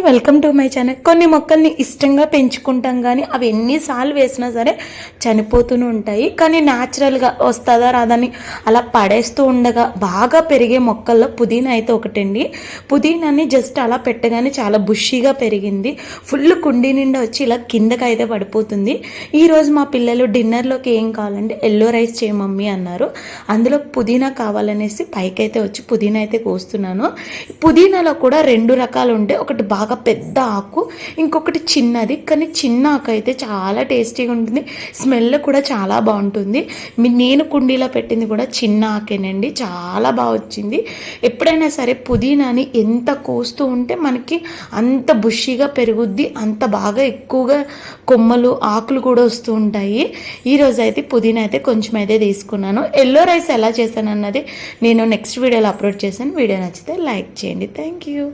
Welcome to my channel. కొన్ని మొక్కల్ని ఇష్టంగా పెంచుకుంటాం కానీ అవి ఎన్నిసార్లు వేసినా సరే చనిపోతూనే ఉంటాయి. కానీ న్యాచురల్గా వస్తుందా రాదని అలా పడేస్తూ ఉండగా బాగా పెరిగే మొక్కల్లో పుదీనా అయితే ఒకటండి. పుదీనాని జస్ట్ అలా పెట్టగానే చాలా బుషీగా పెరిగింది. ఫుల్ కుండీ నిండా వచ్చి ఇలా కిందకి అయితే పడిపోతుంది. ఈరోజు మా పిల్లలు డిన్నర్లోకి ఏం కావాలంటే ఎల్లో రైస్ చేయ మమ్మీ అన్నారు. అందులో పుదీనా కావాలనేసి పైకి అయితే వచ్చి పుదీనా అయితే కోస్తున్నాను. పుదీనాలో కూడా 2 రకాలు ఉంటాయి. ఒకటి బాగా పెద్ద ఆకు, ఇంకొకటి చిన్నది. కానీ చిన్న ఆకు అయితే చాలా టేస్టీగా ఉంటుంది, స్మెల్ కూడా చాలా బాగుంటుంది. నేను కుండీలో పెట్టింది కూడా చిన్న ఆకేనండి, చాలా బాగా వచ్చింది. ఎప్పుడైనా సరే పుదీనాని ఎంత కోస్తూ ఉంటే మనకి అంత బుషిగా పెరుగుద్ది, అంత బాగా ఎక్కువగా కొమ్మలు ఆకులు కూడా వస్తూ ఉంటాయి. ఈరోజు అయితే పుదీనా అయితే కొంచెం అయితే తీసుకున్నాను. ఎల్లో రైస్ ఎలా చేశాను అన్నది నేను నెక్స్ట్ వీడియోలో అప్లోడ్ చేశాను. వీడియో నచ్చితే లైక్ చేయండి. Thank you.